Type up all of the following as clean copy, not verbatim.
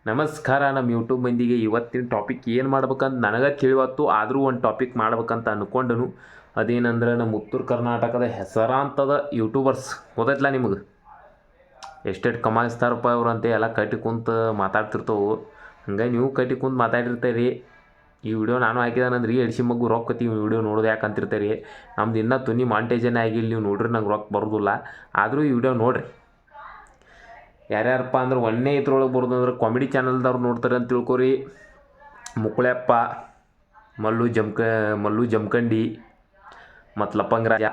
ನಮಸ್ಕಾರ. ನಮ್ಮ ಯೂಟ್ಯೂಬ್ ಮಂದಿಗೆ ಇವತ್ತಿನ ಟಾಪಿಕ್ ಏನು ಮಾಡ್ಬೇಕಂತ ನನಗೆ ತಿಳಿವತ್ತು. ಆದರೂ ಒಂದು ಟಾಪಿಕ್ ಮಾಡ್ಬೇಕಂತ ಅಂದ್ಕೊಂಡನು. ಅದೇನಂದ್ರೆ ನಮ್ಮ ಉತ್ತರ ಕರ್ನಾಟಕದ ಹೆಸರಾಂತದ ಯೂಟ್ಯೂಬರ್ಸ್ ಗೊತ್ತೈತಲ್ಲ ನಿಮಗೆ, ಎಷ್ಟೆಷ್ಟು ಕಮಾಯಿಸ್ತಾರಪ್ಪ ಅವ್ರು ಅಂತ ಎಲ್ಲ ಕಟ್ಟಿ ಕುಂತು ಮಾತಾಡ್ತಿರ್ತವೆ. ಹಂಗೆ ನೀವು ಕಟ್ಟಿ ಕುಂತು ಮಾತಾಡಿರ್ತೀರಿ. ಈ ವಿಡಿಯೋ ನಾನು ಹಾಕಿದಾನಂದ್ರೆ ಎಡ್ಸಿ ಮಗು ರೊಕ್ಕತಿ ವಿಡಿಯೋ ನೋಡೋದು ಯಾಕಂತಿರ್ತೀರಿ. ನಮ್ದು ಇನ್ನೂ ತುನಿ ಮಾಂಟೇಜನೇ ಆಗಿಲ್ಲ. ನೀವು ನೋಡ್ರಿ ನಂಗೆ ರೊಕ್ಕ ಬರೋದಿಲ್ಲ. ಆದರೂ ಈ ವಿಡಿಯೋ ನೋಡಿರಿ. ಯಾರ್ಯಾರಪ್ಪ ಅಂದ್ರೆ ಒಂದೇ ಇದ್ರೊಳಗೆ ಬರೋದು ಅಂದ್ರೆ ಕಾಮಿಡಿ ಚಾನಲ್ದವ್ರು ನೋಡ್ತಾರೆ ಅಂತ ತಿಳ್ಕೊರಿ. ಮುಕ್ಕಳೆಪ್ಪ, ಮಲ್ಲು ಜಮಖಂಡಿ ಮತ್ತು ಲಪ್ಪಂಗ ರಾಜ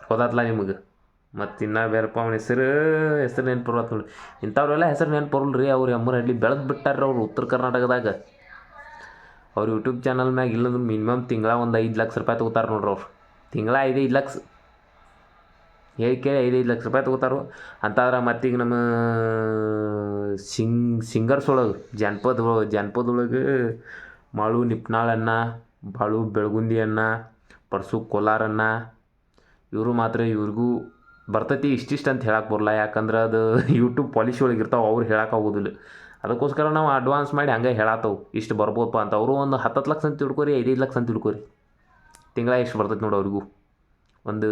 ಗೊತ್ತಾತ್ಲ ನಿಮಗೆ. ಮತ್ತು ಇನ್ನೂ ಬೇರೆಪ್ಪ ಅವನ ಹೆಸರು ನೆನಪು ಬರತ್ತೆ ನೋಡಿ. ಇಂಥವ್ರೆಲ್ಲ ಹೆಸರು ನೆನಪು ಬರಲ್ಲ ರೀ. ಅವ್ರು ಎಮ್ಮರ ಹಳ್ಳಿ ಬೆಳೆದು ಬಿಟ್ಟಾರ್ರಿ ಅವ್ರು ಉತ್ತರ ಕರ್ನಾಟಕದಾಗ. ಅವ್ರ ಯೂಟ್ಯೂಬ್ ಚಾನಲ್ ಮ್ಯಾಗ ಇಲ್ಲಂದ್ರೆ ಮಿನಿಮಮ್ ತಿಂಗಳ ಒಂದು 5 ಲಕ್ಷ ರೂಪಾಯಿ ತೊಗೋತಾರೆ ನೋಡ್ರಿ ಅವ್ರು. ತಿಂಗಳ 5 ಲಕ್ಷ ಕೇಳಿ 5 ಲಕ್ಷ ರೂಪಾಯಿ ತೊಗೋತಾರೋ ಅಂತಾದ್ರೆ. ಮತ್ತೀಗ ನಮ್ಮ ಸಿಂಗರ್ಸ್ ಒಳಗೆ ಜಾನಪದೊಳಗೆ ಮಾಳು ನಿಪ್ನಾಳನ್ನ, ಬಾಳು ಬೆಳಗುಂದಿ ಅನ್ನ, ಪರ್ಸು ಕೋಲಾರನ್ನ, ಇವರು ಮಾತ್ರ ಇವ್ರಿಗೂ ಬರ್ತೈತಿ ಇಷ್ಟಿಷ್ಟು ಅಂತ ಹೇಳಕ್ಕೆ ಬರಲ್ಲ. ಯಾಕಂದ್ರೆ ಅದು ಯೂಟ್ಯೂಬ್ ಪಾಲಿಸಿ ಒಳಗೆ ಇರ್ತಾವೆ, ಅವ್ರು ಹೇಳೋಕ್ಕಾಗೋದಿಲ್ಲ. ಅದಕ್ಕೋಸ್ಕರ ನಾವು ಅಡ್ವಾನ್ಸ್ ಮಾಡಿ ಹಂಗೆ ಹೇಳತ್ತವು ಇಷ್ಟು ಬರ್ಬೋದಪ್ಪ ಅಂತ. ಅವರು ಒಂದು 10 ಲಕ್ಷ ಅಂತ ತಿಳ್ಕೊರಿ, 5 ಲಕ್ಷ ಅಂತ ತಿಳ್ಕೊರಿ. ತಿಂಗಳ ಎಷ್ಟು ಬರ್ತೈತೆ ನೋಡಿ ಅವ್ರಿಗೂ. ಒಂದು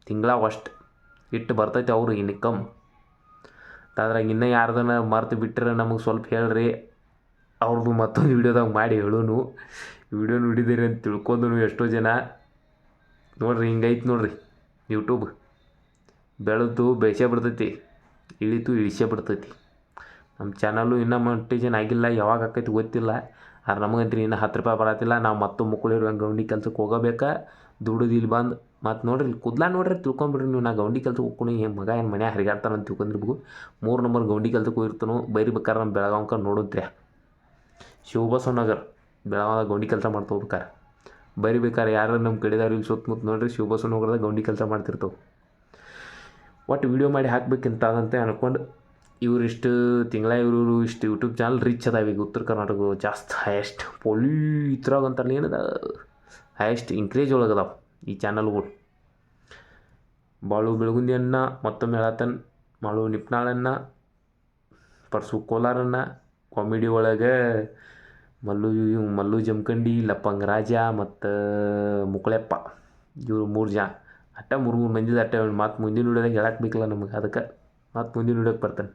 ತಿಂಗಳ ಅಷ್ಟು ಇಟ್ಟು ಬರ್ತೈತೆ ಅವರು ಇನ್ಕಮ್. ಅದ್ರಾಗ ಇನ್ನೂ ಯಾರ್ದನ್ನ ಮರ್ತು ಬಿಟ್ಟರೆ ನಮಗೆ ಸ್ವಲ್ಪ ಹೇಳ್ರಿ. ಅವ್ರದ್ದು ಮತ್ತೊಂದು ವೀಡಿಯೋದಾಗ ಮಾಡಿ ಹೇಳೋನು. ವಿಡಿಯೋ ನೋಡಿದ್ದೀರಿ ಅಂತ ತಿಳ್ಕೊಂಡ್ರು ಎಷ್ಟೋ ಜನ. ನೋಡ್ರಿ ಹಿಂಗೈತೆ ನೋಡ್ರಿ ಯೂಟ್ಯೂಬ್. ಬೆಳೆದು ಬೇಸೇ ಬಿಡ್ತೈತಿ, ಇಳಿಸೇ ಬಿಡ್ತೈತಿ. ನಮ್ಮ ಚಾನಲ್ಲು ಇನ್ನೂ ಮಾನಿಟೈಸೇಷನ್ ಆಗಿಲ್ಲ. ಯಾವಾಗ ಆಕೈತಿ ಗೊತ್ತಿಲ್ಲ. ಆದ್ರೆ ನಮಗಂತ್ರಿ ಇನ್ನೂ 10 ರೂಪಾಯಿ ಬರತ್ತಿಲ್ಲ. ನಾವು ಮತ್ತು ಮುಕ್ಕಳಿರುವಂಗೆ ಗೌಂಡಿ ಕೆಲ್ಸಕ್ಕೆ ಹೋಗಬೇಕಾ, ದುಡಿದು ಇಲ್ಲಿ ಬಂದು ಮತ್ತು ನೋಡ್ರಿ ಇಲ್ಲಿ ಕುದ್ಲಾ ನೋಡ್ರಿ ತಿಳ್ಕೊಂಬಿಡ್ರಿ ನೀವು. ನಾ ಗೌಂಡಿ ಕೆಲ್ಸಕ್ಕೆ ಹೋಗ್ಕೊಂಡು ಏನು ಮಗ ಏನು ಮನೆ ಹರಿಗಾಡ್ತಾನೆ ಅಂತ ತಿಳ್ಕೊಂಡಿರ್ಬೇಕು. 3 ನಂಬರ್ ಗೌಂಡಿ ಕೆಲ್ಸಕ್ಕೆ ಹೋಗಿರ್ತಾನು. ಬೈರ್ಬೇಕಾರೆ ನಮ್ಮ ಬೆಳಗಾವ್ಕ ನೋಡಿದ್ರೆ ಶಿವಬಸವನಗರ ಬೆಳಗಾವ್ದಾಗ ಗೌಂಡಿ ಕೆಲಸ ಮಾಡ್ತಾ ಹೋಗ್ಬೇಕಾರೆ ಬರಿಬೇಕಾರೆ ಯಾರು ನಮ್ಮ ಕಡೆದವ್ರು ಇಲ್ಲಿ ಸುತ್ತಮುತ್ತ ನೋಡ್ರಿ ಶಿವಬಸವನಗರದಾಗ ಗೌಂಡಿ ಕೆಲಸ ಮಾಡ್ತಿರ್ತವೆ. ಒಟ್ಟು ವೀಡಿಯೋ ಮಾಡಿ ಹಾಕ್ಬೇಕಂತ ಅದಂತೆ ಅನ್ಕೊಂಡು ಇವರಿಷ್ಟು ತಿಂಗಳ ಇವರು ಇಷ್ಟು ಯೂಟ್ಯೂಬ್ ಚಾನಲ್ ರೀಚ್ ಅದಾವ ಈಗ ಉತ್ತರ ಕರ್ನಾಟಕ ಜಾಸ್ತಿ ಹೈಯೆಸ್ಟ್ ಇದ್ರಾಗ ಅಂತಾರಲ್ಲ ಏನದ ಹೈಯೆಸ್ಟ್ ಇನ್ಕ್ರೇಜ್ ಒಳಗದಾವ ಈ ಚಾನಲ್ಗಳು. ಬಾಳು ಬೆಳಗುಂದಿಯನ್ನ ಮತ್ತೊಮ್ಮೆ ಹೇಳತ್ತನ್, ಮಾಳು ನಿಪ್ನಾಳನ್ನ, ಪರ್ಸು ಕೋಲಾರನ್ನ, ಕಾಮಿಡಿ ಒಳಗೆ ಮಲ್ಲು ಜಮಖಂಡಿ, ಲಪ್ಪಂಗ ರಾಜ ಮತ್ತು ಮುಕ್ಕಳೆಪ್ಪ, ಇವರು 3 ಜನ ಅಟ್ಟ 3 ಮಂದಿದ ಅಟ್ಟ. ಮತ್ತು ಮುಂದಿನ ವಿಡಿಯೋದಾಗ ಹೇಳಕ್ಕೆ ಬೇಕಲ್ಲ ನಮಗೆ. ಅದಕ್ಕೆ ಮತ್ತು ಮುಂದಿನ ವಿಡಿಯೋಕ್ಕೆ ಬರ್ತಾನೆ.